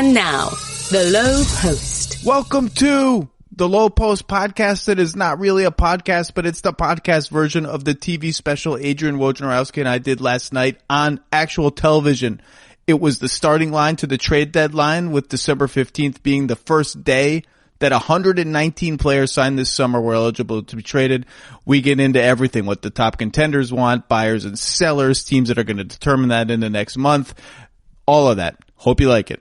And now, The Lowe Post. Welcome to The Lowe Post podcast. It is not really a podcast, but it's the podcast version of the TV special Adrian Wojnarowski and I did last night on actual television. It was the starting line to the trade deadline, with December 15th being the first day that 119 players signed this summer were eligible to be traded. We get into everything, what the top contenders want, buyers and sellers, teams that are going to determine that in the next month, all of that. Hope you like it.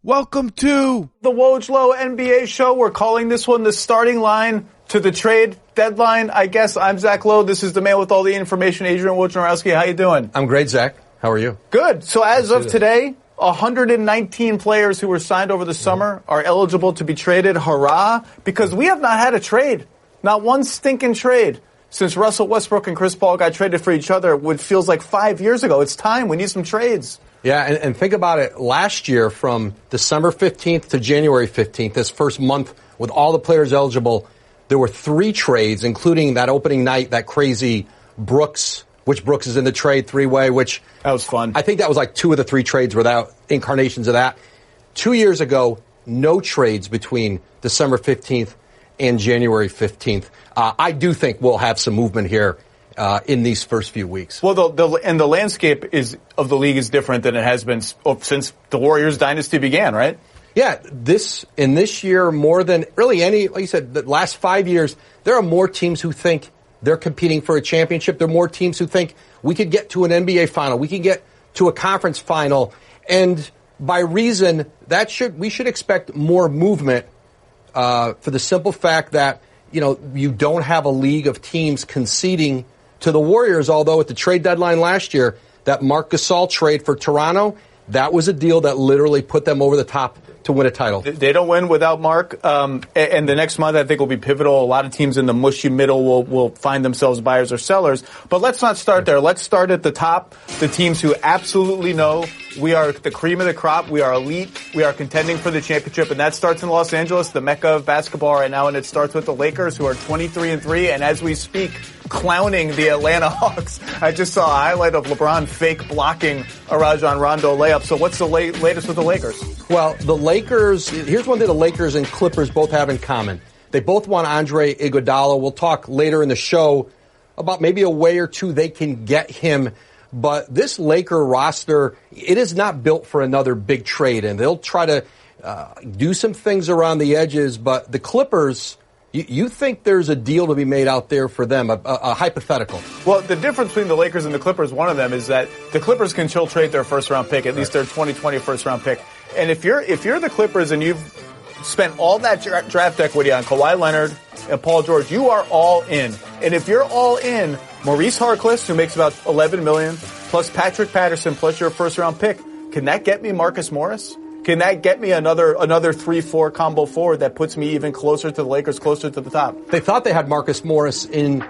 Welcome to the Woj Lowe NBA show. We're calling this one the starting line to the trade deadline. I guess I'm Zach Lowe. This is the man with all the information, Adrian Wojnarowski. How you doing? I'm great, Zach. How are you? Good. So as of today, 119 players who were signed over the summer are eligible to be traded. Hurrah! Because we have not had a trade. Not one stinking trade. Since Russell Westbrook and Chris Paul got traded for each other, which feels like 5 years ago. It's time. We need some trades. Yeah, and think about it. Last year, from December 15th to January 15th, this first month with all the players eligible, there were 3 trades, including that opening night, that crazy Brooks is in the trade three-way, which... That was fun. I think that was like 2 of the 3 trades without incarnations of that. 2 years ago, no trades between December 15th and January 15th. I do think we'll have some movement here in these first few weeks. Well, the landscape of the league is different than it has been since the Warriors dynasty began, right? Yeah, this year more than really any, like you said, the last 5 years, there are more teams who think they're competing for a championship. There are more teams who think we could get to an NBA final. We can get to a conference final. And by reason, we should expect more movement for the simple fact that, you don't have a league of teams conceding to the Warriors, although at the trade deadline last year, that Marc Gasol trade for Toronto, that was a deal that literally put them over the top to win a title. They don't win without Mark, and the next month I think will be pivotal. A lot of teams in the mushy middle will find themselves buyers or sellers. But let's not start there. Let's start at the top, the teams who absolutely know we are the cream of the crop. We are elite. We are contending for the championship, and that starts in Los Angeles, the mecca of basketball right now, and it starts with the Lakers, who are 23-3, and as we speak, clowning the Atlanta Hawks. I just saw a highlight of LeBron fake blocking a Rajon Rondo layup. So what's the latest with the Lakers? Well, the Lakers, here's one thing the Lakers and Clippers both have in common. They both want Andre Iguodala. We'll talk later in the show about maybe a way or two they can get him. But this Laker roster, it is not built for another big trade, and they'll try to do some things around the edges. But the Clippers, you think there's a deal to be made out there for them, a hypothetical? Well, the difference between the Lakers and the Clippers, one of them is that the Clippers can still trade their first-round pick, at least their 2020 first-round pick. And if you're the Clippers and you've spent all that draft equity on Kawhi Leonard and Paul George, you are all in. And if you're all in, Maurice Harkless, who makes about $11 million, plus Patrick Patterson, plus your first-round pick, can that get me Marcus Morris? Can that get me another 3-4 combo forward that puts me even closer to the Lakers, closer to the top? They thought they had Marcus Morris in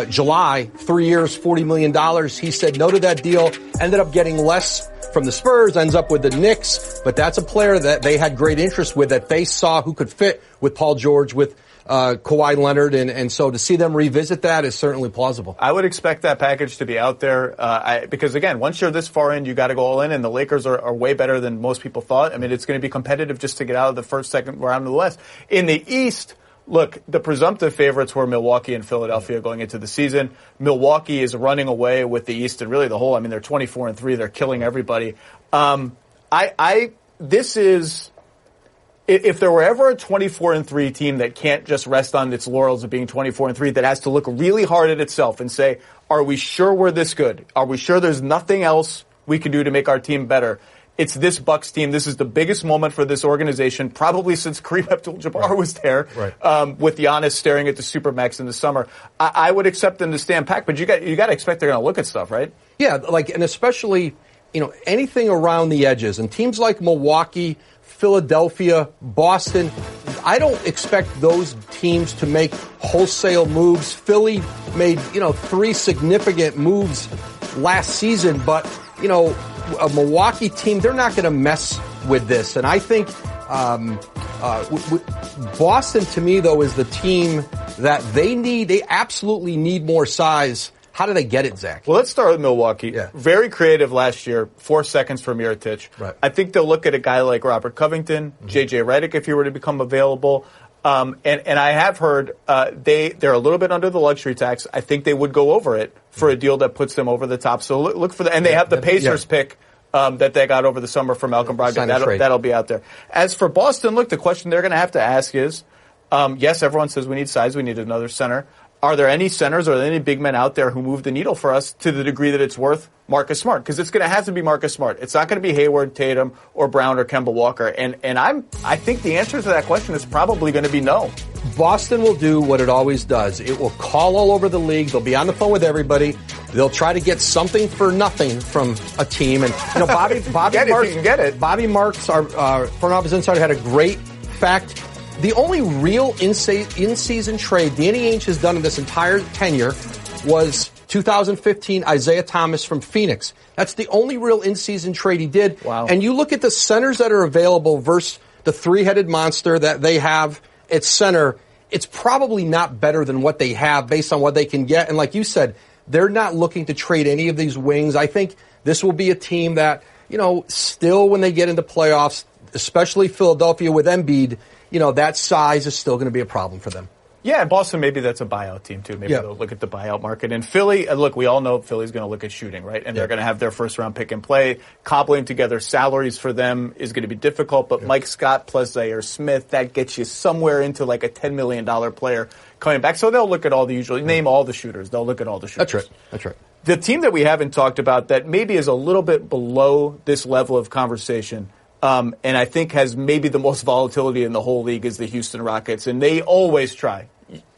July, 3 years, $40 million. He said no to that deal, ended up getting less from the Spurs, ends up with the Knicks, but that's a player that they had great interest with, that they saw who could fit with Paul George, with Kawhi Leonard, and so to see them revisit that is certainly plausible. I would expect that package to be out there because, again, once you're this far in, you got to go all in, and the Lakers are way better than most people thought. I mean, it's going to be competitive just to get out of the second round of the West. In the East, look, the presumptive favorites were Milwaukee and Philadelphia going into the season. Milwaukee is running away with the East and really the whole. I mean, they're 24-3. They're killing everybody. If there were ever a 24-3 team that can't just rest on its laurels of being 24-3, that has to look really hard at itself and say, are we sure we're this good? Are we sure there's nothing else we can do to make our team better? It's this Bucks team. This is the biggest moment for this organization, probably since Kareem Abdul-Jabbar was there, with Giannis staring at the Supermax in the summer. I would accept them to stand pack, but you got to expect they're going to look at stuff, right? Yeah, and especially, anything around the edges. And teams like Milwaukee, Philadelphia, Boston, I don't expect those teams to make wholesale moves. Philly made, 3 significant moves last season, but, a Milwaukee team, they're not going to mess with this. And I think Boston, to me, though, is the team that they absolutely need more size How do they get it, Zach? Well, let's start with Milwaukee. Yeah. Very creative last year, 4 seconds for Mirotić. Right. I think they'll look at a guy like Robert Covington, J.J. Redick if he were to become available. And I have heard they're a little bit under the luxury tax. I think they would go over it for a deal that puts them over the top. So look for that. And they have the Pacers pick that they got over the summer from Malcolm Brogdon. That'll be out there. As for Boston, look, the question they're going to have to ask is, yes, everyone says we need size, we need another center. Are there any centers or any big men out there who move the needle for us to the degree that it's worth Marcus Smart? Because it's going to have to be Marcus Smart. It's not going to be Hayward, Tatum, or Brown or Kemba Walker. And I think the answer to that question is probably going to be no. Boston will do what it always does. It will call all over the league. They'll be on the phone with everybody. They'll try to get something for nothing from a team. And Bobby Marks, our front office insider, had a great fact. The only real in-season trade Danny Ainge has done in this entire tenure was 2015 Isaiah Thomas from Phoenix. That's the only real in-season trade he did. Wow. And you look at the centers that are available versus the three-headed monster that they have at center, it's probably not better than what they have based on what they can get. And like you said, they're not looking to trade any of these wings. I think this will be a team that, still when they get into playoffs, especially Philadelphia with Embiid, that size is still going to be a problem for them. Yeah, and Boston, maybe that's a buyout team, too. Maybe they'll look at the buyout market. And Philly, look, we all know Philly's going to look at shooting, right? And they're going to have their first-round pick and play. Cobbling together salaries for them is going to be difficult, but Mike Scott plus Zaire Smith, that gets you somewhere into like a $10 million player coming back. So they'll look at all the usual, name all the shooters. They'll look at all the shooters. That's right. The team that we haven't talked about that maybe is a little bit below this level of conversation, and I think has maybe the most volatility in the whole league, is the Houston Rockets. And they always try.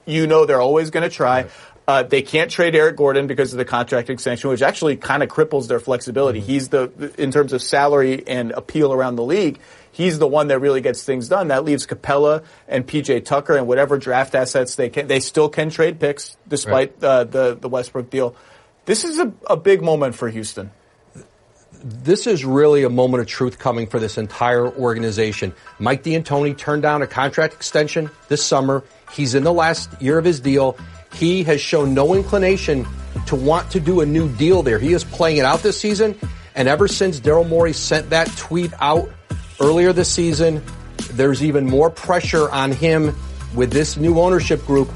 They're always going to try. Right. They can't trade Eric Gordon because of the contract extension, which actually kind of cripples their flexibility. Mm-hmm. He's in terms of salary and appeal around the league, he's the one that really gets things done. That leaves Capella and PJ Tucker and whatever draft assets they still can trade picks despite the Westbrook deal. This is a big moment for Houston. This is really a moment of truth coming for this entire organization. Mike D'Antoni turned down a contract extension this summer. He's in the last year of his deal. He has shown no inclination to want to do a new deal there. He is playing it out this season. And ever since Daryl Morey sent that tweet out earlier this season, there's even more pressure on him with this new ownership group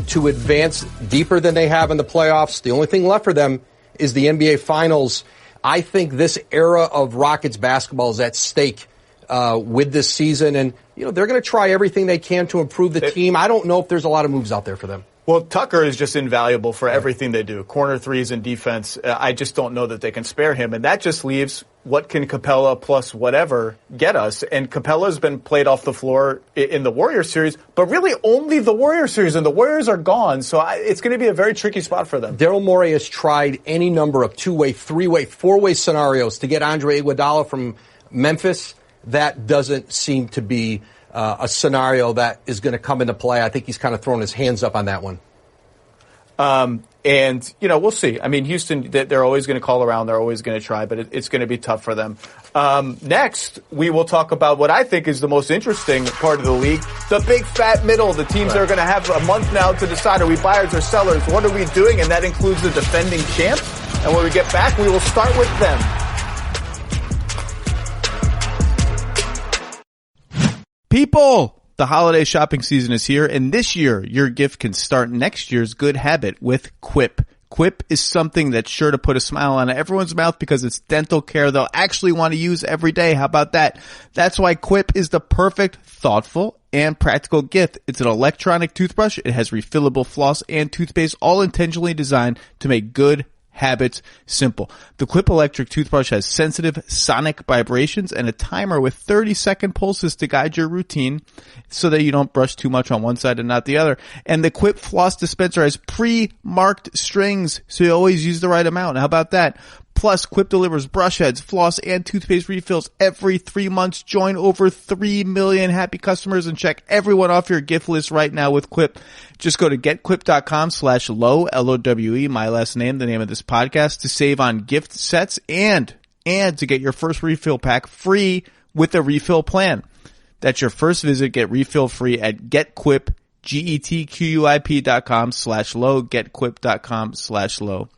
to advance deeper than they have in the playoffs. The only thing left for them is the NBA Finals. I think this era of Rockets basketball is at stake with this season, and they're going to try everything they can to improve the team. I don't know if there's a lot of moves out there for them. Well, Tucker is just invaluable for everything they do. Corner threes and defense. I just don't know that they can spare him, and that just leaves what can Capella plus whatever get us. And Capella's been played off the floor in the Warriors series, but really only the Warriors series, and the Warriors are gone. So it's going to be a very tricky spot for them. Daryl Morey has tried any number of two-way, three-way, four-way scenarios to get Andre Iguodala from Memphis. That doesn't seem to be a scenario that is going to come into play. I think he's kind of thrown his hands up on that one. And we'll see. I mean, Houston, they're always going to call around. They're always going to try, but it's going to be tough for them. Next, we will talk about what I think is the most interesting part of the league, the big fat middle. The teams that are going to have a month now to decide, are we buyers or sellers? What are we doing? And that includes the defending champs. And when we get back, we will start with them. People! The holiday shopping season is here, and this year, your gift can start next year's good habit with Quip. Quip is something that's sure to put a smile on everyone's mouth because it's dental care they'll actually want to use every day. How about that? That's why Quip is the perfect, thoughtful, and practical gift. It's an electronic toothbrush. It has refillable floss and toothpaste, all intentionally designed to make good habits simple. The Quip electric toothbrush has sensitive sonic vibrations and a timer with 30-second pulses to guide your routine so that you don't brush too much on one side and not the other. And the Quip floss dispenser has pre-marked strings, so you always use the right amount. How about that? Plus, Quip delivers brush heads, floss, and toothpaste refills every 3 months. Join over 3 million happy customers and check everyone off your gift list right now with Quip. Just go to getquip.com/lowe, L-O-W-E, my last name, the name of this podcast, to save on gift sets and to get your first refill pack free with a refill plan. That's your first visit. Get refill free at getquip.com. GetQuip.com/low, getquip.com/low.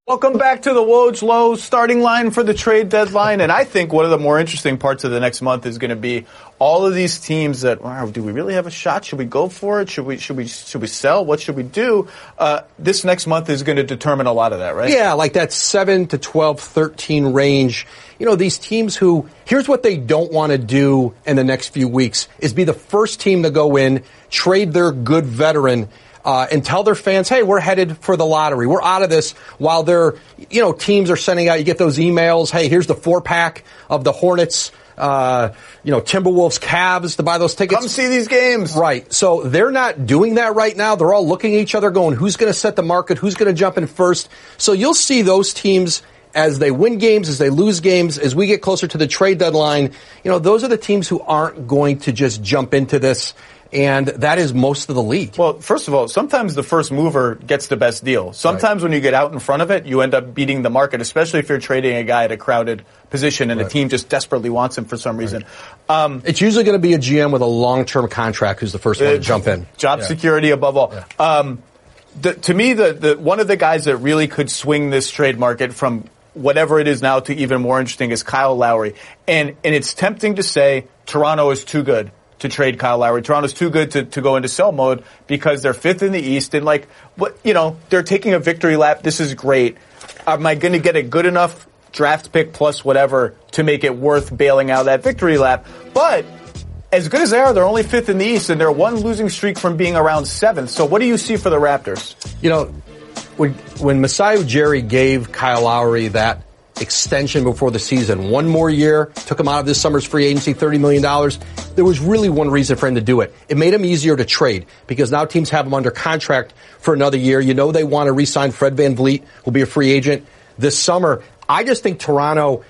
Welcome back to the Woj Lowe starting line for the trade deadline. And I think one of the more interesting parts of the next month is going to be all of these teams that, wow, do we really have a shot? Should we go for it? Should we sell? What should we do? This next month is going to determine a lot of that, right? Yeah, like that 7 to 12, 13 range. You know, these teams who, here's what they don't want to do in the next few weeks is be the first team to go in, trade their good veteran, and tell their fans, hey, we're headed for the lottery. We're out of this while their, teams are sending out, you get those emails, hey, here's the 4-pack of the Hornets, Timberwolves, Cavs to buy those tickets. Come see these games. Right. So they're not doing that right now. They're all looking at each other going, who's going to set the market? Who's going to jump in first? So you'll see those teams as they win games, as they lose games, as we get closer to the trade deadline. Those are the teams who aren't going to just jump into this. And that is most of the league. Well, first of all, sometimes the first mover gets the best deal. Sometimes when you get out in front of it, you end up beating the market, especially if you're trading a guy at a crowded position and a team just desperately wants him for some reason. It's usually going to be a GM with a long-term contract who's the first one to jump in. Job security above all. Yeah. To me, the one of the guys that really could swing this trade market from whatever it is now to even more interesting is Kyle Lowry. And it's tempting to say Toronto is too good to trade Kyle Lowry. Toronto's too good to go into sell mode because they're 5th in the East and they're taking a victory lap. This is great. Am I going to get a good enough draft pick plus whatever to make it worth bailing out that victory lap? But as good as they are, they're only 5th in the East and they're one losing streak from being around 7th. So what do you see for the Raptors? When Masai Ujiri gave Kyle Lowry that extension before the season, one more year, took him out of this summer's free agency, $30 million. There was really one reason for him to do it. It made him easier to trade because now teams have him under contract for another year. They want to re-sign Fred VanVleet, who'll be a free agent this summer. I just think Toronto,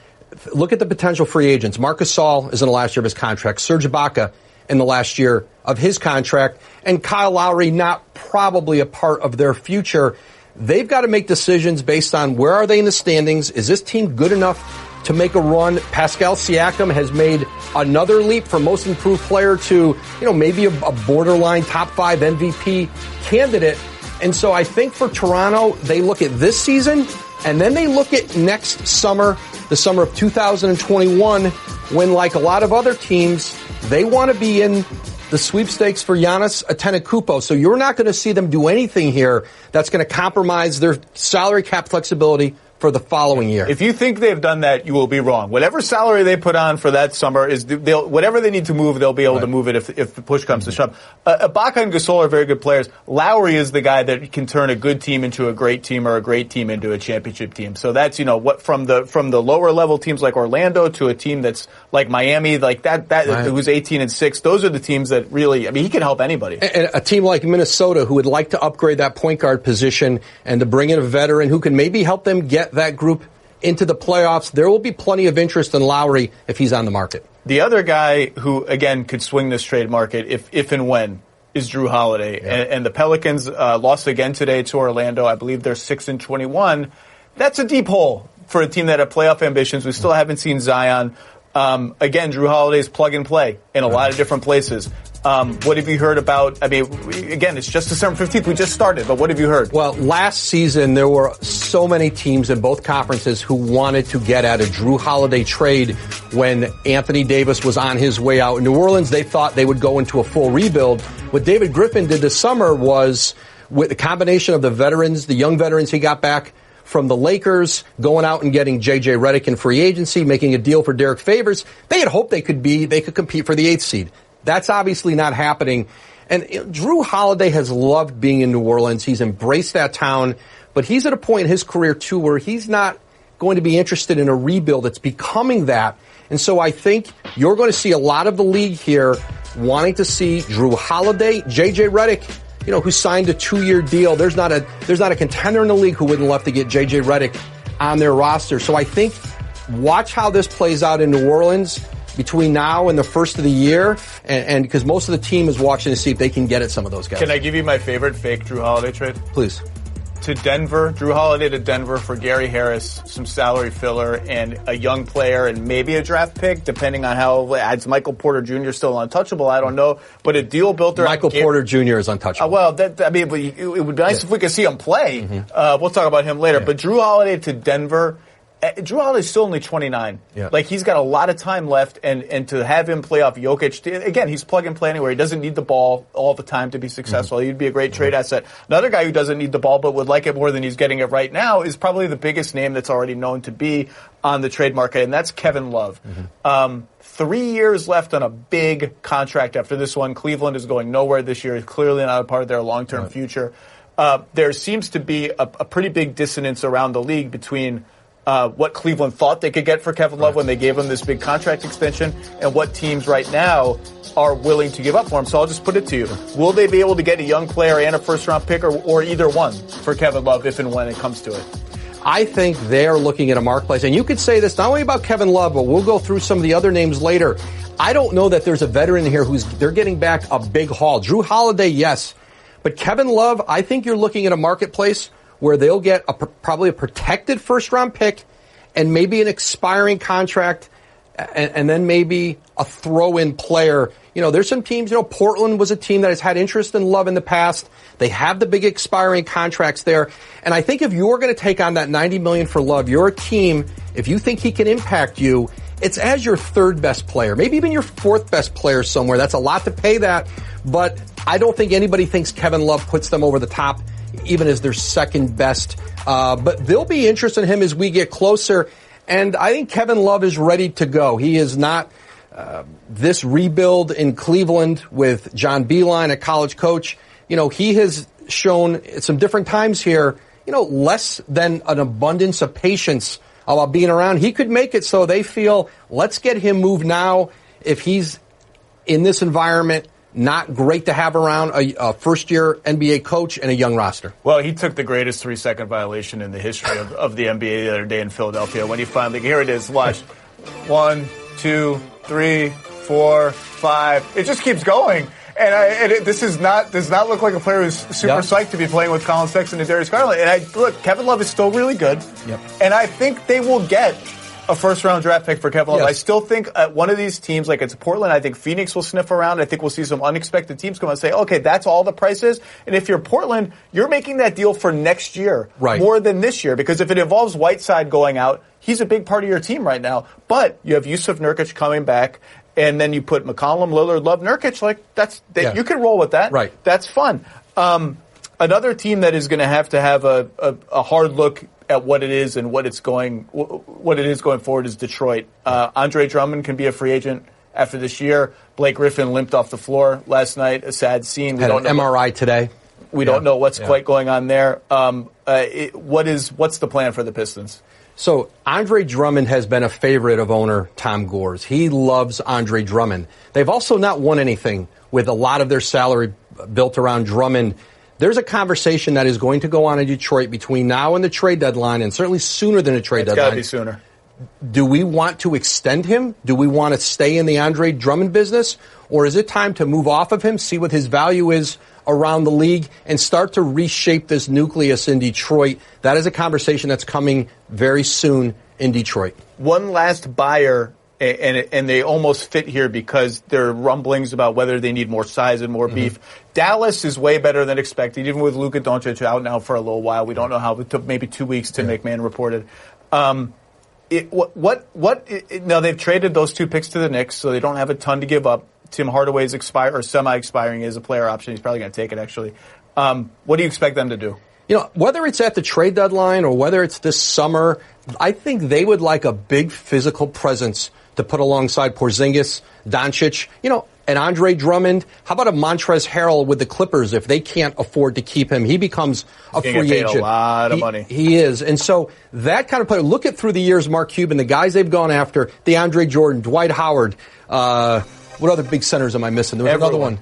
look at the potential free agents. Marc Gasol is in the last year of his contract. Serge Ibaka in the last year of his contract. And Kyle Lowry not probably a part of their future. They've got to make decisions based on where are they in the standings. Is this team good enough to make a run? Pascal Siakam has made another leap from most improved player to, maybe a borderline top 5 MVP candidate. And so I think for Toronto, they look at this season and then they look at next summer, the summer of 2021, when like a lot of other teams, they want to be in the sweepstakes for Giannis Antetokounmpo. So you're not going to see them do anything here that's going to compromise their salary cap flexibility for the following year. If you think they've done that, you will be wrong. Whatever salary they put on for that summer is whatever they need to move, they'll be able to move it if the push comes to shove. Ibaka and Gasol are very good players. Lowry is the guy that can turn a good team into a great team or a great team into a championship team. So that's what from the lower level teams like Orlando to a team that's like Miami, like that who's 18-6. Those are the teams that really, he can help anybody. And a team like Minnesota who would like to upgrade that point guard position and to bring in a veteran who can maybe help them get that group into the playoffs. There will be plenty of interest in Lowry if he's on the market. The other guy who, again, could swing this trade market if and when is Drew Holiday. Yeah. And the Pelicans lost again today to Orlando. I believe they're 6-21. That's a deep hole for a team that had playoff ambitions. We still haven't seen Zion. Again, Drew Holiday's plug and play in a lot of different places. What have you heard about, again, it's just December 15th. We just started, but what have you heard? Well, last season, there were so many teams in both conferences who wanted to get at a Drew Holiday trade when Anthony Davis was on his way out. In New Orleans, they thought they would go into a full rebuild. What David Griffin did this summer was, with the combination of the veterans, the young veterans he got back from the Lakers, going out and getting J.J. Redick in free agency, making a deal for Derek Favors, they had hoped they could compete for the 8th seed. That's obviously not happening. And Drew Holiday has loved being in New Orleans. He's embraced that town. But he's at a point in his career, too, where he's not going to be interested in a rebuild. It's becoming that. And so I think you're going to see a lot of the league here wanting to see Drew Holiday, J.J. Redick, who signed a 2-year deal. There's not a contender in the league who wouldn't love to get J.J. Redick on their roster. So I think watch how this plays out in New Orleans between now and the first of the year, and because most of the team is watching to see if they can get at some of those guys. Can I give you my favorite fake Drew Holiday trade? Please. to Denver, Drew Holiday to Denver for Gary Harris, some salary filler, and a young player, and maybe a draft pick, depending on how. Is Michael Porter Jr. still untouchable? I don't know, but a deal built around Michael Porter Jr. is untouchable. It would be nice if we could see him play. We'll talk about him later. But Drew Holiday to Denver. Drew Holiday's still only 29. Yeah. Like, he's got a lot of time left, and to have him play off Jokic, again, he's plug and play anywhere. He doesn't need the ball all the time to be successful. He'd be a great trade asset. Another guy who doesn't need the ball but would like it more than he's getting it right now is probably the biggest name that's already known to be on the trade market, and that's Kevin Love. 3 years left on a big contract after this one. Cleveland is going nowhere this year. It's clearly not a part of their long-term future. There seems to be a pretty big dissonance around the league between what Cleveland thought they could get for Kevin Love when they gave him this big contract extension and what teams right now are willing to give up for him. So I'll just put it to you. Will they be able to get a young player and a first-round pick or either one for Kevin Love if and when it comes to it? I think they're looking at a marketplace. And you could say this not only about Kevin Love, but we'll go through some of the other names later. I don't know that there's a veteran here they're getting back a big haul. Drew Holiday, yes. But Kevin Love, I think you're looking at a marketplace where they'll get probably a protected first-round pick and maybe an expiring contract and then maybe a throw-in player. There's some teams, Portland was a team that has had interest in Love in the past. They have the big expiring contracts there. And I think if you're going to take on that $90 million for Love, you're a team, if you think he can impact you, it's as your third best player, maybe even your fourth best player somewhere. That's a lot to pay that. But I don't think anybody thinks Kevin Love puts them over the top, even as their second best. But they'll be interested in him as we get closer. And I think Kevin Love is ready to go. He is not this rebuild in Cleveland with John Beilein, a college coach. He has shown at some different times here, less than an abundance of patience about being around. He could make it so they feel, let's get him moved now. If he's in this environment, not great to have around a first-year NBA coach and a young roster. Well, he took the greatest 3-second violation in the history of the NBA the other day in Philadelphia when he finally, here it is, watch. 1, 2, 3, 4, 5. It just keeps going. And this does not look like a player who's super psyched to be playing with Colin Sexton and Darius Garland. And look, Kevin Love is still really good. Yep. And I think they will get a first-round draft pick for Kevin Love. Yes. I still think one of these teams, like it's Portland, I think Phoenix will sniff around. I think we'll see some unexpected teams come out and say, okay, that's all the price is. And if you're Portland, you're making that deal for next year more than this year. Because if it involves Whiteside going out, he's a big part of your team right now. But you have Yusuf Nurkic coming back, and then you put McCollum, Lillard, Love, Nurkic. Like, you can roll with that. Right. That's fun. Another team that is going to have a hard look at what it is and what it is going forward is Detroit. Andre Drummond can be a free agent after this year. Blake Griffin limped off the floor last night. A sad scene. We don't know MRI today. We don't know what's quite going on there. What's the plan for the Pistons? So Andre Drummond has been a favorite of owner Tom Gores. He loves Andre Drummond. They've also not won anything with a lot of their salary built around Drummond. There's a conversation that is going to go on in Detroit between now and the trade deadline, and certainly sooner than the trade deadline. It's got to be sooner. Do we want to extend him? Do we want to stay in the Andre Drummond business? Or is it time to move off of him, see what his value is around the league, and start to reshape this nucleus in Detroit? That is a conversation that's coming very soon in Detroit. One last buyer, and they almost fit here because there are rumblings about whether they need more size and more beef. Dallas is way better than expected, even with Luka Doncic out now for a little while. We don't know how. It took maybe 2 weeks to McMahon reported. Now they've traded those 2 picks to the Knicks, so they don't have a ton to give up. Tim Hardaway's semi-expiring is a player option. He's probably going to take it, actually. What do you expect them to do? Whether it's at the trade deadline or whether it's this summer, I think they would like a big physical presence to put alongside Porzingis, Doncic, and Andre Drummond. How about a Montrezl Harrell with the Clippers if they can't afford to keep him? He becomes a free agent. Paid a lot of money. He is. And so that kind of player, look at through the years, Mark Cuban, the guys they've gone after, DeAndre Jordan, Dwight Howard, what other big centers am I missing? There was another one.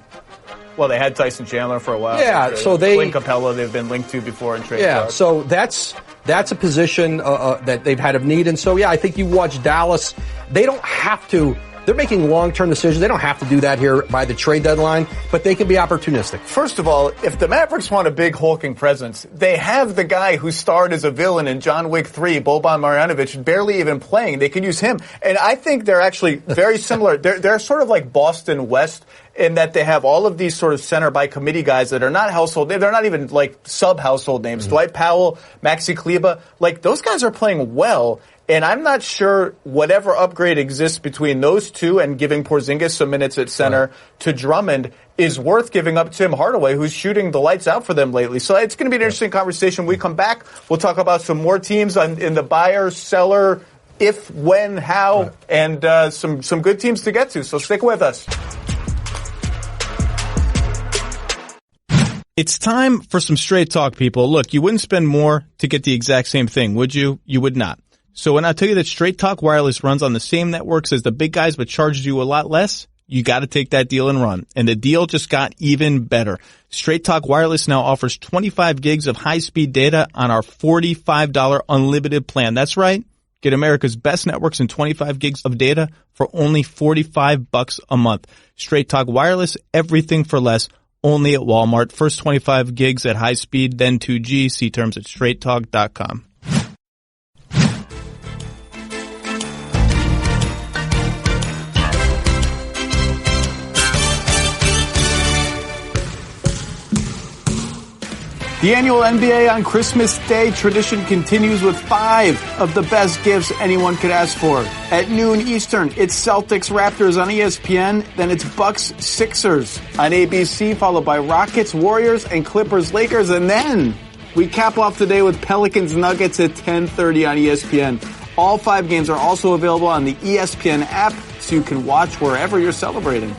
Well, they had Tyson Chandler for a while. Yeah, so Clint Capella they've been linked to before in trade. Yeah, so that's a position that they've had of need. And so, I think you watch Dallas. They don't have to They're making long-term decisions. They don't have to do that here by the trade deadline, but they can be opportunistic. First of all, if the Mavericks want a big hulking presence, they have the guy who starred as a villain in John Wick 3, Boban Marjanovic, barely even playing. They can use him. And I think they're actually very similar. They're sort of like Boston West in that they have all of these sort of center by committee guys that are not household names. They're not even like sub-household names. Mm-hmm. Dwight Powell, Maxi Kleber, like those guys are playing well. And I'm not sure whatever upgrade exists between those two and giving Porzingis some minutes at center to Drummond is worth giving up Tim Hardaway, who's shooting the lights out for them lately. So it's going to be an interesting conversation. When we come back, we'll talk about some more teams in the buyer, seller, if, when, how, and some good teams to get to. So stick with us. It's time for some straight talk, people. Look, you wouldn't spend more to get the exact same thing, would you? You would not. So when I tell you that Straight Talk Wireless runs on the same networks as the big guys but charges you a lot less, you got to take that deal and run. And the deal just got even better. Straight Talk Wireless now offers 25 gigs of high-speed data on our $45 unlimited plan. That's right. Get America's best networks and 25 gigs of data for only $45 a month. Straight Talk Wireless, everything for less, only at Walmart. First 25 gigs at high speed, then 2G. See terms at straighttalk.com. The annual NBA on Christmas Day tradition continues with 5 of the best gifts anyone could ask for. At noon Eastern, it's Celtics Raptors on ESPN, then it's Bucks Sixers on ABC, followed by Rockets Warriors and Clippers Lakers, and then we cap off the day with Pelicans Nuggets at 10:30 on ESPN. All 5 games are also available on the ESPN app, so you can watch wherever you're celebrating.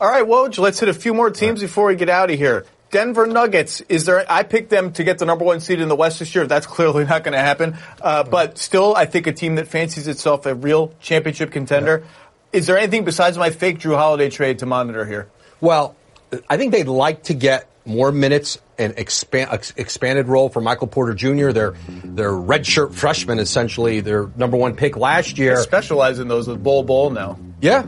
All right, Woj, let's hit a few more teams before we get out of here. Denver Nuggets, I picked them to get the number 1 seed in the West this year. That's clearly not going to happen. But still, I think a team that fancies itself a real championship contender. Is there anything besides my fake Drew Holiday trade to monitor here? Well, I think they'd like to get more minutes and expanded role for Michael Porter Jr., their redshirt freshman, essentially, their number 1 pick last year. They specialize in those with Bol now. Yeah.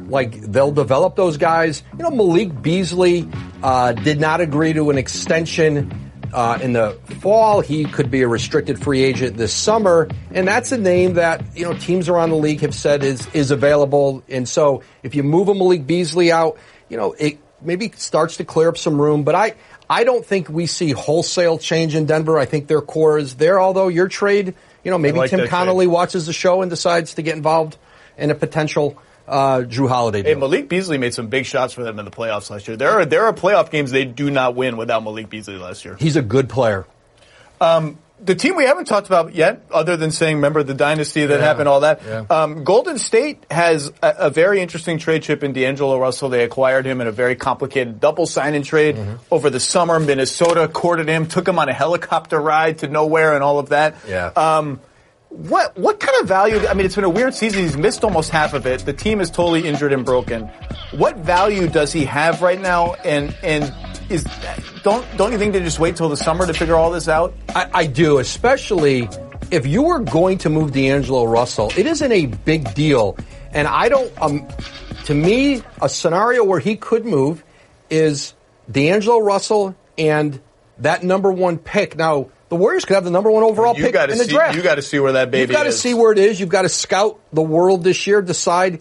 Like, they'll develop those guys. You know, Malik Beasley did not agree to an extension in the fall. He could be a restricted free agent this summer, and that's a name that, you know, teams around the league have said is available. And so if you move a Malik Beasley out, you know, it maybe starts to clear up some room. But I don't think we see wholesale change in Denver. I think their core is there, although your trade, you know, maybe Tim Connolly watches the show and decides to get involved in a potential Drew Holiday deal. Hey, Malik Beasley made some big shots for them in the playoffs last year. There are playoff games they do not win without Malik Beasley last year. He's a good player. The team we haven't talked about yet, other than saying, remember the dynasty that happened, all that. Yeah. Golden State has a very interesting trade chip in D'Angelo Russell. They acquired him in a very complicated double sign and trade over the summer. Minnesota courted him, took him on a helicopter ride to nowhere and all of that. Yeah. What kind of value? I mean, it's been a weird season. He's missed almost half of it. The team is totally injured and broken. What value does he have right now? And don't you think they just wait till the summer to figure all this out? I do, especially if you were going to move D'Angelo Russell. It isn't a big deal, and I don't. To me, a scenario where he could move is D'Angelo Russell and that number 1 pick. Now, the Warriors could have the number 1 overall pick in the draft. You got to see where that baby is. You've got to see where it is. You've got to scout the world this year, decide.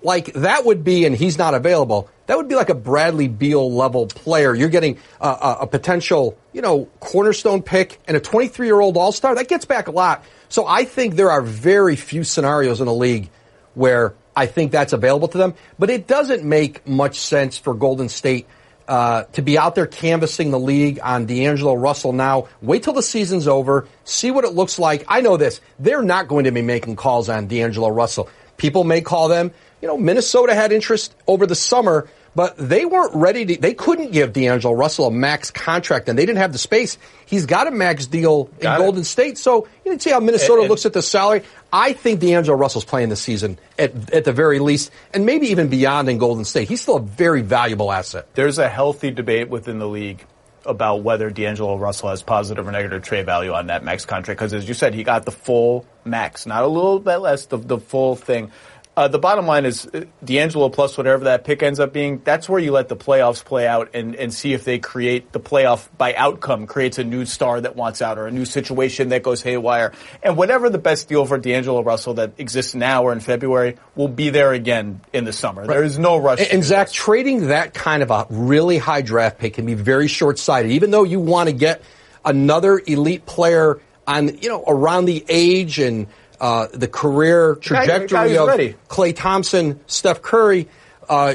Like, that would be, and he's not available, that would be like a Bradley Beal level player. You're getting a potential, you know, cornerstone pick and a 23-year-old all-star. That gets back a lot. So I think there are very few scenarios in the league where I think that's available to them. But it doesn't make much sense for Golden State to be out there canvassing the league on D'Angelo Russell now. Wait till the season's over. See what it looks like. I know this. They're not going to be making calls on D'Angelo Russell. People may call them. You know, Minnesota had interest over the summer, but they weren't ready to, they couldn't give D'Angelo Russell a max contract, and they didn't have the space. He's got a max deal in Golden State, so you can see how Minnesota looks at the salary. I think D'Angelo Russell's playing this season at the very least, and maybe even beyond in Golden State. He's still a very valuable asset. There's a healthy debate within the league about whether D'Angelo Russell has positive or negative trade value on that max contract. Because as you said, he got the full max, not a little bit less, the full thing. The bottom line is D'Angelo plus whatever that pick ends up being, that's where you let the playoffs play out and see if they create the playoff by outcome, creates a new star that wants out or a new situation that goes haywire. And whatever the best deal for D'Angelo Russell that exists now or in February will be there again in the summer. Right. There is no rush. And Zach, trading that kind of a really high draft pick can be very short-sighted. Even though you want to get another elite player on, around the age and the career trajectory of Klay Thompson, Steph Curry,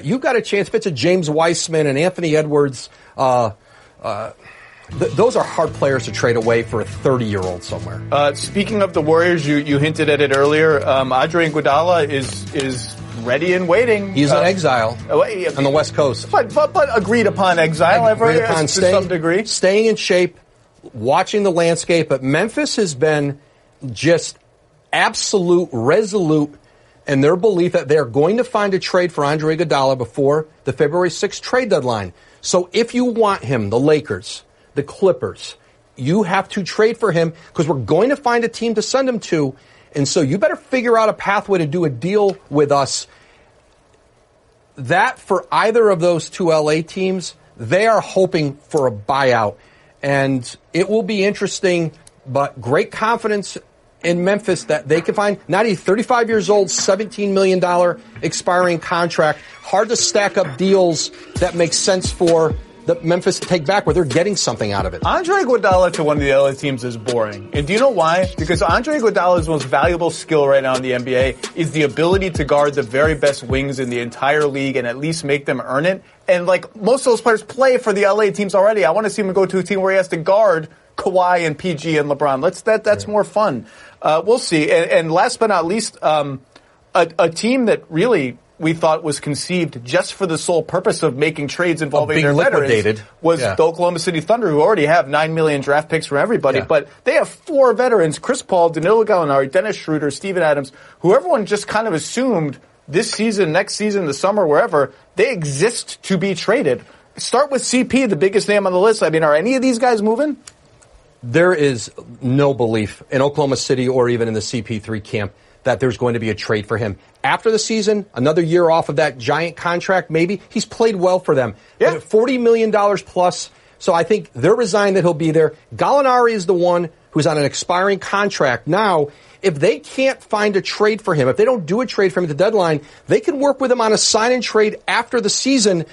you've got a chance. If it's a James Weissman and Anthony Edwards, those are hard players to trade away for a 30-year-old somewhere. Speaking of the Warriors, you hinted at it earlier. Adrian Wojnarowski is ready and waiting. He's in exile on the West Coast. But agreed upon exile to some degree. Staying in shape, watching the landscape. But Memphis has been just absolute, resolute in their belief that they're going to find a trade for Andre Iguodala before the February 6th trade deadline. So if you want him, the Lakers, the Clippers, you have to trade for him because we're going to find a team to send him to. And so you better figure out a pathway to do a deal with us. That for either of those two LA teams, they are hoping for a buyout. And it will be interesting, but great confidence in Memphis that they can find. Not he's 35 years old, $17 million expiring contract. Hard to stack up deals that make sense for the Memphis to take back where they're getting something out of it. Andre Iguodala to one of the LA teams is boring. And do you know why? Because Andre Iguodala's most valuable skill right now in the NBA is the ability to guard the very best wings in the entire league and at least make them earn it. And most of those players play for the LA teams already. I want to see him go to a team where he has to guard Kawhi and PG and LeBron. That's more fun. We'll see. And last but not least, a team that really we thought was conceived just for the sole purpose of making trades involving their veterans was the Oklahoma City Thunder, who already have 9 million draft picks from everybody. Yeah. But they have 4 veterans, Chris Paul, Danilo Gallinari, Dennis Schroeder, Steven Adams, who everyone just kind of assumed this season, next season, the summer, wherever, they exist to be traded. Start with CP, the biggest name on the list. I mean, are any of these guys moving? There is no belief in Oklahoma City or even in the CP3 camp that there's going to be a trade for him. After the season, another year off of that giant contract, maybe. He's played well for them. Yeah. But at $40 million plus, so I think they're resigned that he'll be there. Gallinari is the one who's on an expiring contract. Now, if they can't find a trade for him, if they don't do a trade for him at the deadline, they can work with him on a sign-and trade after the season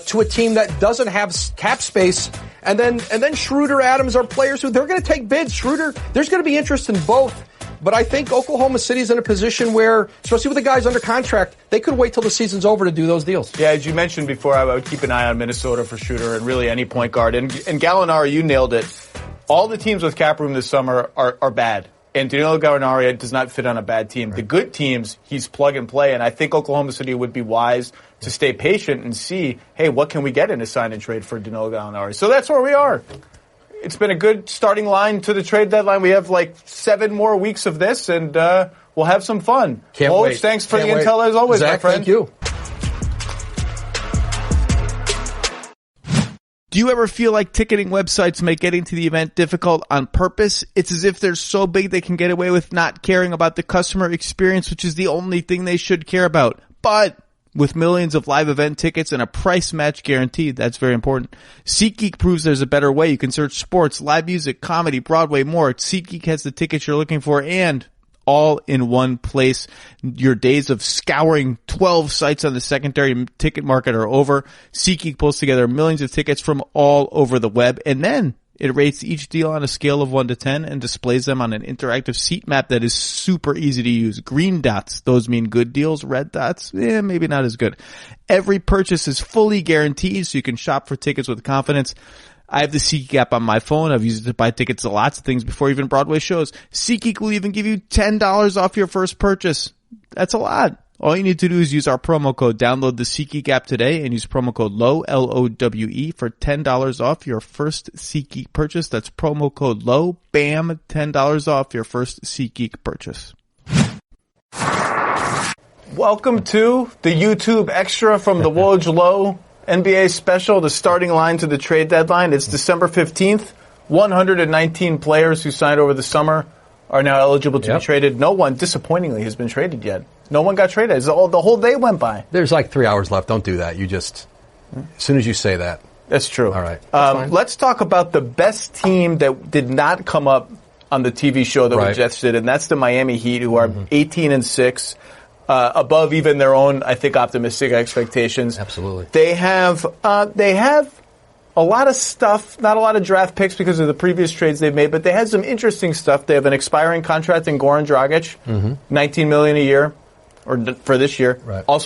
to a team that doesn't have cap space. And then Schroeder, Adams are players who they're going to take bids. Schroeder, there's going to be interest in both. But I think Oklahoma City's in a position where, especially with the guys under contract, they could wait till the season's over to do those deals. Yeah, as you mentioned before, I would keep an eye on Minnesota for Schroeder and really any point guard. And Gallinari, you nailed it. All the teams with cap room this summer are bad. And Danilo Gallinari does not fit on a bad team. Right. The good teams, he's plug and play. And I think Oklahoma City would be wise to stay patient and see, hey, what can we get in a sign and trade for Danilo Gallinari? So that's where we are. It's been a good starting line to the trade deadline. We have 7 more weeks of this, and we'll have some fun. Can't wait. Thanks for the intel as always, Zach, my friend. Thank you. Do you ever feel like ticketing websites make getting to the event difficult on purpose? It's as if they're so big they can get away with not caring about the customer experience, which is the only thing they should care about. But with millions of live event tickets and a price match guaranteed, that's very important. SeatGeek proves there's a better way. You can search sports, live music, comedy, Broadway, more. SeatGeek has the tickets you're looking for and all in one place. Your days of scouring 12 sites on the secondary ticket market are over. SeatGeek pulls together millions of tickets from all over the web, and then it rates each deal on a scale of 1 to 10 and displays them on an interactive seat map that is super easy to use. Green dots, those mean good deals. Red dots, maybe not as good. Every purchase is fully guaranteed, so you can shop for tickets with confidence. I have the SeatGeek app on my phone. I've used it to buy tickets to lots of things before even Broadway shows. SeatGeek will even give you $10 off your first purchase. That's a lot. All you need to do is use our promo code. Download the SeatGeek app today and use promo code LOWE, L-O-W-E, for $10 off your first SeatGeek purchase. That's promo code LOWE. Bam, $10 off your first SeatGeek purchase. Welcome to the YouTube extra from the Woj Lowe NBA special, the starting line to the trade deadline. It's December 15th. 119 players who signed over the summer are now eligible to be traded. No one, disappointingly, has been traded yet. No one got traded. The whole day went by. There's like 3 hours left. Don't do that. As soon as you say that. That's true. All right. Let's talk about the best team that did not come up on the TV show that we just did, and that's the Miami Heat, who are 18-6, above even their own, I think, optimistic expectations. Absolutely. They have a lot of stuff, not a lot of draft picks because of the previous trades they've made, but they had some interesting stuff. They have an expiring contract in Goran Dragic, $19 million a year, or for this year. Right. I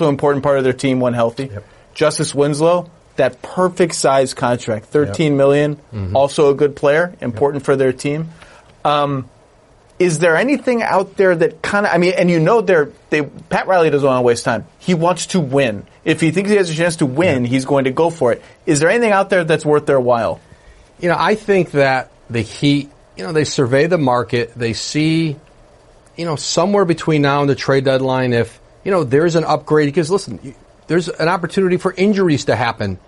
think that the Heat, they survey the market. They see, somewhere between now and the trade deadline, if, there's an upgrade. Because, listen, there's an opportunity for injuries to happen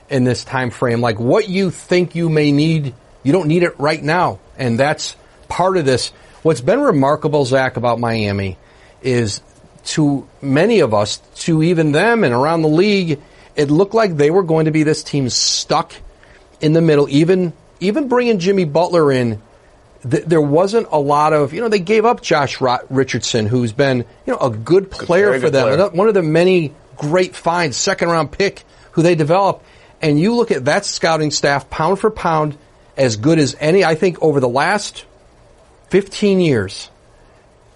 in this time frame. Like what you think you may need, you don't need it right now. And that's part of this. What's been remarkable, Zach, about Miami is to many of us, to even them and around the league, it looked like they were going to be this team stuck in the middle. Even bringing Jimmy Butler in, there wasn't a lot of, they gave up Josh Richardson, who's been, a good player for them. Player. One of the many great finds, second-round pick, who they developed. And you look at that scouting staff, pound for pound, as good as any, I think, over the last 15 years,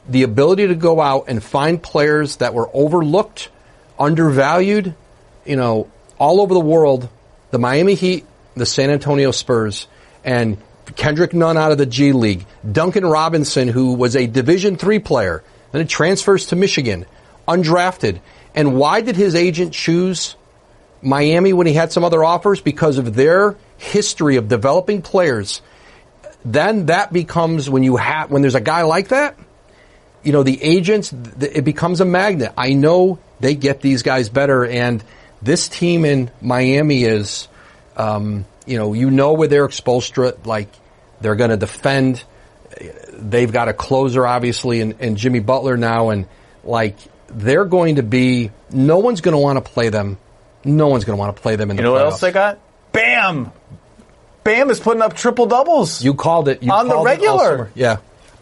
the ability to go out and find players that were overlooked, undervalued, all over the world, the Miami Heat, the San Antonio Spurs, and Kendrick Nunn out of the G League, Duncan Robinson, who was a Division III player, then it transfers to Michigan, undrafted. And why did his agent choose Miami when he had some other offers? Because of their history of developing players. Then that becomes, when there's a guy like that, the agents, it becomes a magnet. I know they get these guys better, and this team in Miami is, with Eric Spoelstra, like, they're going to defend. They've got a closer, obviously, and Jimmy Butler now, and, like, they're going to be, no one's going to want to play them. No one's going to want to play them in the playoffs. You know what else they got? Bam! Bam is putting up triple-doubles. You called it. On the regular. Yeah.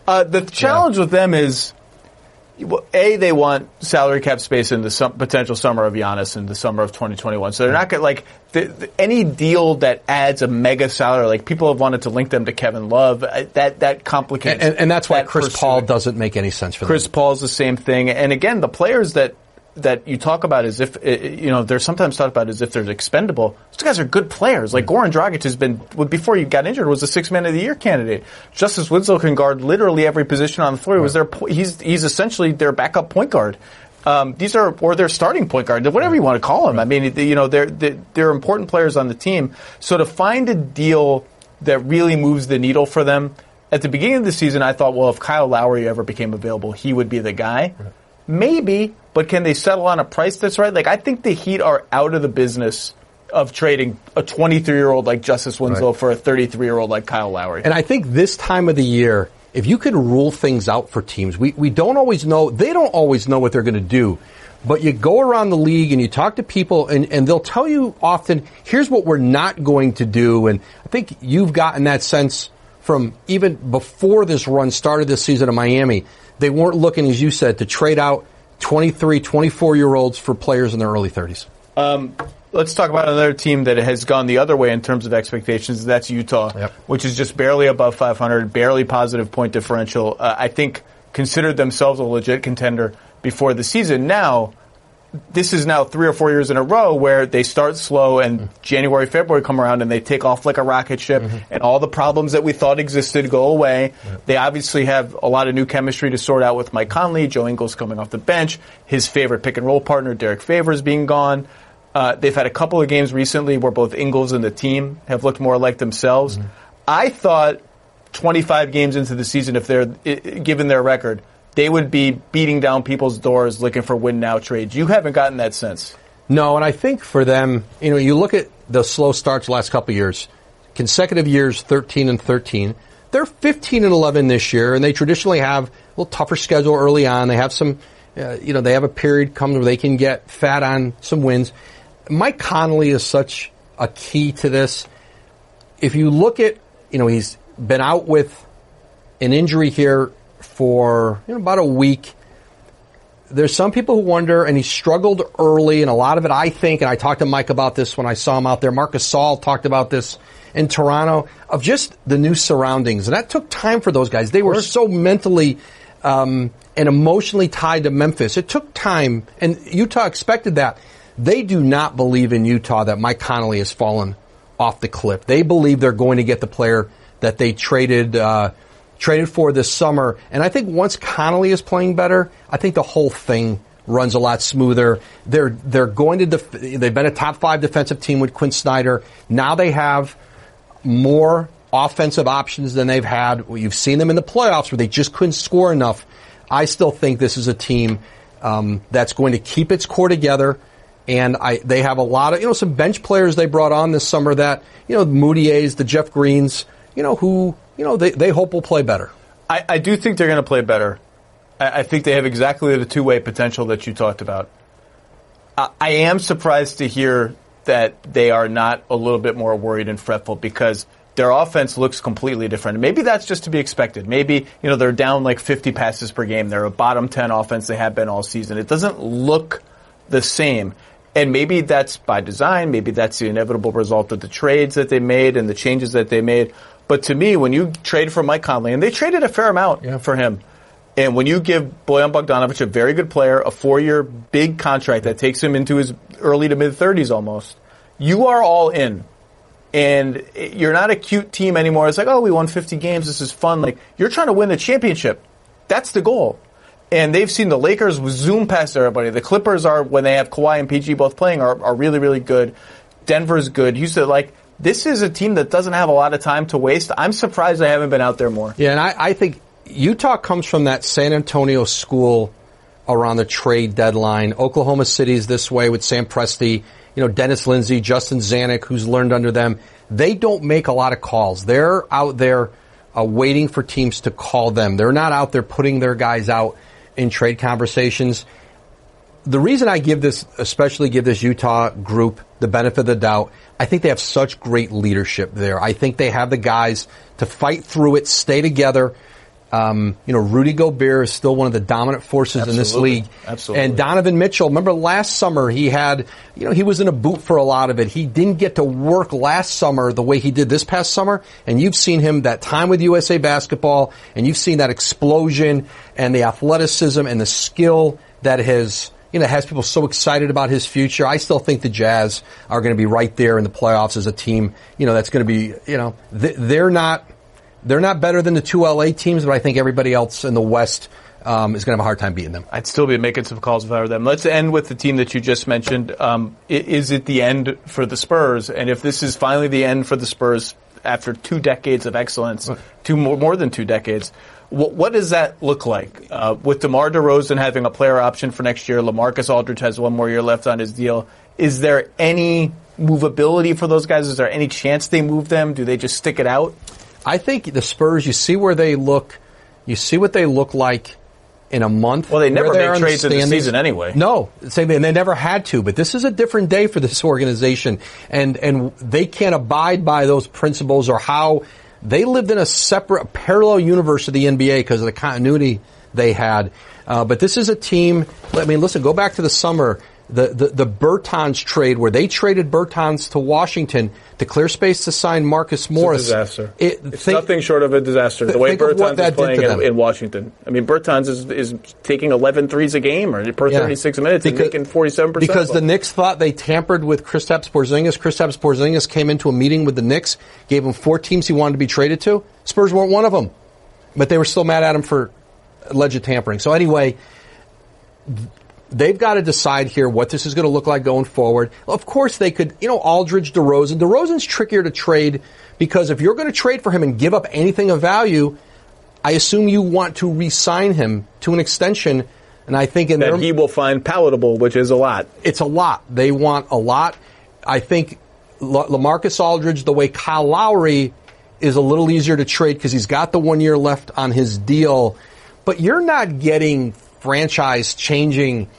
The challenge with them is, they want salary cap space in the potential summer of Giannis in the summer of 2021. So they're not going to, any deal that adds a mega salary, like people have wanted to link them to Kevin Love, that complicates. And that's why Chris Paul doesn't make any sense for them. Chris Paul's the same thing. And again, the players that you talk about as if, they're sometimes thought about as if they're expendable. Those guys are good players. Like Goran Dragic has been, before he got injured, was a 6 Man of the Year candidate. Justice Winslow can guard literally every position on the floor. He's essentially their backup point guard. Or their starting point guard, whatever you want to call them. I mean, they're important players on the team. So to find a deal that really moves the needle for them, at the beginning of the season, I thought, well, if Kyle Lowry ever became available, he would be the guy. Right. Maybe, but can they settle on a price that's right? Like, I think the Heat are out of the business of trading a 23-year-old like Justice Winslow for a 33-year-old like Kyle Lowry. And I think this time of the year, if you could rule things out for teams, we don't always know, they don't always know what they're going to do. But you go around the league and you talk to people and they'll tell you often, here's what we're not going to do. And I think you've gotten that sense from even before this run started this season in Miami. They weren't looking, as you said, to trade out 23, 24-year-olds for players in their early 30s. Let's talk about another team that has gone the other way in terms of expectations. That's Utah, which is just barely above 500, barely positive point differential. I think considered themselves a legit contender before the season. Now, this is now 3 or 4 years in a row where they start slow and January, February come around and they take off like a rocket ship and all the problems that we thought existed go away. They obviously have a lot of new chemistry to sort out with Mike Conley, Joe Ingles coming off the bench, his favorite pick and roll partner, Derek Favors, being gone. They've had a couple of games recently where both Ingles and the team have looked more like themselves. I thought 25 games into the season, if they're given their record, they would be beating down people's doors looking for win-now trades. You haven't gotten that sense. No, and I think for them, you look at the slow starts the last couple of years, consecutive years 13-13. They're 15-11 this year, and they traditionally have a little tougher schedule early on. They have some, they have a period come where they can get fat on some wins. Mike Conley is such a key to this. If you look at, he's been out with an injury here for about a week. There's some people who wonder, and he struggled early, and a lot of it, I think, and I talked to Mike about this when I saw him out there. Marcus Saul talked about this in Toronto, of just the new surroundings. And that took time for those guys. They were so mentally and emotionally tied to Memphis. It took time, and Utah expected that. They do not believe in Utah that Mike Conley has fallen off the cliff. They believe they're going to get the player that they traded for this summer. And I think once Conley is playing better, I think the whole thing runs a lot smoother. They're going to they've been a top 5 defensive team with Quinn Snyder. Now they have more offensive options than they've had. You've seen them in the playoffs where they just couldn't score enough. I still think this is a team that's going to keep its core together. And they have a lot of, some bench players they brought on this summer that, the Moutiers, the Jeff Greens, who, they hope will play better. I do think they're going to play better. I think they have exactly the two-way potential that you talked about. I am surprised to hear that they are not a little bit more worried and fretful because their offense looks completely different. Maybe that's just to be expected. Maybe, they're down like 50 passes per game. They're a bottom 10 offense. They have been all season. It doesn't look the same. And maybe that's by design. Maybe that's the inevitable result of the trades that they made and the changes that they made. But to me, when you trade for Mike Conley, and they traded a fair amount for him, and when you give Bojan Bogdanovic, a very good player, a 4-year big contract that takes him into his early to mid-30s almost, you are all in. And you're not a cute team anymore. It's like, oh, we won 50 games. This is fun. Like, you're trying to win the championship. That's the goal. And they've seen the Lakers zoom past everybody. The Clippers are, when they have Kawhi and PG both playing, are really, really good. Denver's good. You said, this is a team that doesn't have a lot of time to waste. I'm surprised they haven't been out there more. Yeah, and I think Utah comes from that San Antonio school around the trade deadline. Oklahoma City's this way with Sam Presti, Dennis Lindsey, Justin Zanuck, who's learned under them. They don't make a lot of calls. They're out there waiting for teams to call them. They're not out there putting their guys out in trade conversations. The reason I especially give this Utah group the benefit of the doubt, I think they have such great leadership there. I think they have the guys to fight through it, stay together. Rudy Gobert is still one of the dominant forces in this league. Absolutely. And Donovan Mitchell, remember last summer he had, he was in a boot for a lot of it. He didn't get to work last summer the way he did this past summer. And you've seen him that time with USA Basketball, and you've seen that explosion and the athleticism and the skill that has people so excited about his future. I still think the Jazz are going to be right there in the playoffs as a team, that's going to be, they're not better than the 2 LA teams, but I think everybody else in the West is going to have a hard time beating them. I'd still be making some calls if I were them. Let's end with the team that you just mentioned. Is it the end for the Spurs? And if this is finally the end for the Spurs after 2 decades of excellence, more than 2 decades, what does that look like? With DeMar DeRozan having a player option for next year, LaMarcus Aldridge has 1 more year left on his deal. Is there any movability for those guys? Is there any chance they move them? Do they just stick it out? I think the Spurs, you see where they look, you see what they look like in a month. Well, they never make trades in the season anyway. No, and they never had to, but this is a different day for this organization, and they can't abide by those principles or how they lived in a separate, parallel universe of the NBA because of the continuity they had. But this is a team, listen, go back to the summer. The Bertans trade where they traded Bertans to Washington to clear space to sign Marcus Morris. It's a disaster. It's nothing short of a disaster. The way Bertans is playing in Washington. Bertans is taking 11 threes a game or per 36 minutes and making 47%. Because the Knicks thought they tampered with Kristaps Porzingis. Kristaps Porzingis came into a meeting with the Knicks, gave him 4 teams he wanted to be traded to. Spurs weren't one of them. But they were still mad at him for alleged tampering. So anyway, they've got to decide here what this is going to look like going forward. Of course, they could, Aldridge, DeRozan. DeRozan's trickier to trade because if you're going to trade for him and give up anything of value, I assume you want to re-sign him to an extension And I think that he will find palatable, which is a lot. It's a lot. They want a lot. I think LaMarcus Aldridge, the way Kyle Lowry is a little easier to trade because he's got the 1 year left on his deal. But you're not getting franchise-changing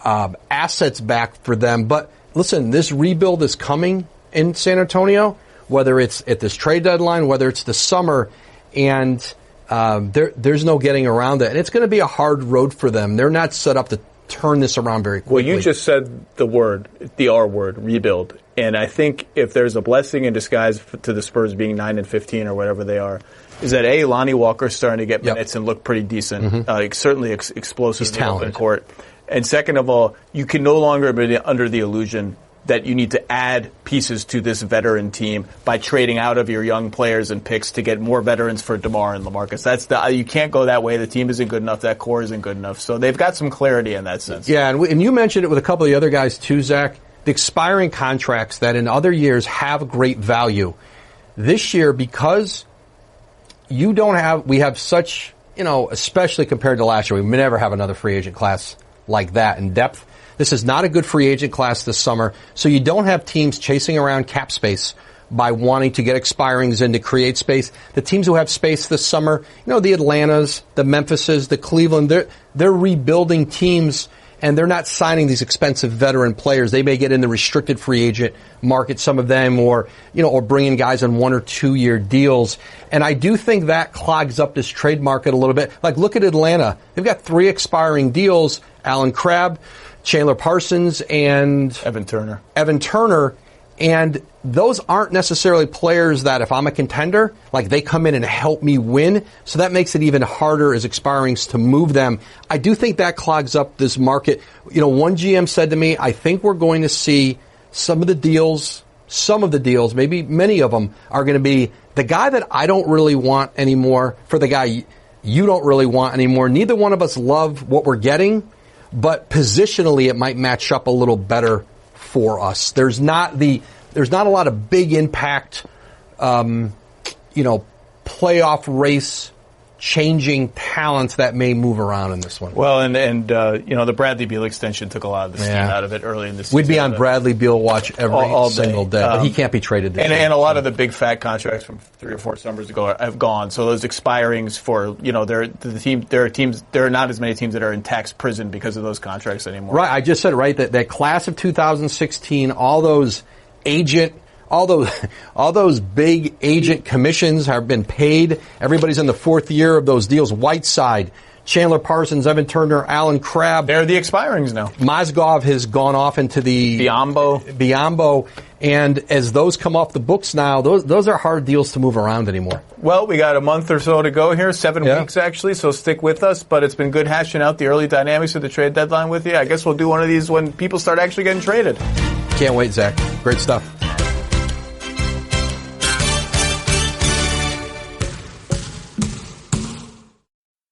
assets back for them. But listen, this rebuild is coming in San Antonio, whether it's at this trade deadline, whether it's the summer, and there's no getting around it. And it's going to be a hard road for them. They're not set up to turn this around very quickly. Well, you just said the R word, rebuild. And I think if there's a blessing in disguise to the Spurs being 9-15 or whatever they are, is that Lonnie Walker's starting to get minutes and look pretty decent. Certainly explosive in the open court. And second of all, you can no longer be under the illusion that you need to add pieces to this veteran team by trading out of your young players and picks to get more veterans for DeMar and LaMarcus. You can't go that way. The team isn't good enough. That core isn't good enough. So they've got some clarity in that sense. Yeah, and you mentioned it with a couple of the other guys too, Zach. The expiring contracts that in other years have great value. This year, because we have such, especially compared to last year, we may never have another free agent class like that in depth. This is not a good free agent class this summer, so you don't have teams chasing around cap space by wanting to get expirings in to create space. The teams who have space this summer, the Atlantas, the Memphises, the Cleveland, they're rebuilding teams, and they're not signing these expensive veteran players. They may get in the restricted free agent market, some of them, or bringing guys on 1 or 2 year deals. And I do think that clogs up this trade market a little bit. Like, look at Atlanta. They've got 3 expiring deals: Alan Crabb, Chandler Parsons, and Evan Turner. And those aren't necessarily players that, if I'm a contender, they come in and help me win. So that makes it even harder as expirings to move them. I do think that clogs up this market. One GM said to me, I think we're going to see some of the deals, maybe many of them, are going to be the guy that I don't really want anymore for the guy you don't really want anymore. Neither one of us love what we're getting, but positionally it might match up a little better for us. There's not a lot of big impact, playoff race changing talents that may move around in this one. Well, and the Bradley Beal extension took a lot of the steam out of it early in the season. We'd be on Bradley Beal watch every single day, but he can't be traded this year. And a lot of the big fat contracts from 3 or 4 summers ago have gone. So those expirings for there are not as many teams that are in tax prison because of those contracts anymore. Right, I just said that class of 2016, all those big agent commissions have been paid. Everybody's in the 4th year of those deals. Whiteside, Chandler Parsons, Evan Turner, Alan Crabb. They're the expirings now. Mozgov has gone off into the Biombo. And as those come off the books now, those are hard deals to move around anymore. Well, we got a month or so to go here, 7 weeks actually, so stick with us. But it's been good hashing out the early dynamics of the trade deadline with you. I guess we'll do one of these when people start actually getting traded. Can't wait, Zach. Great stuff.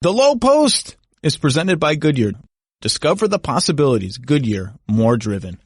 The Low Post is presented by Goodyear. Discover the possibilities. Goodyear, more driven.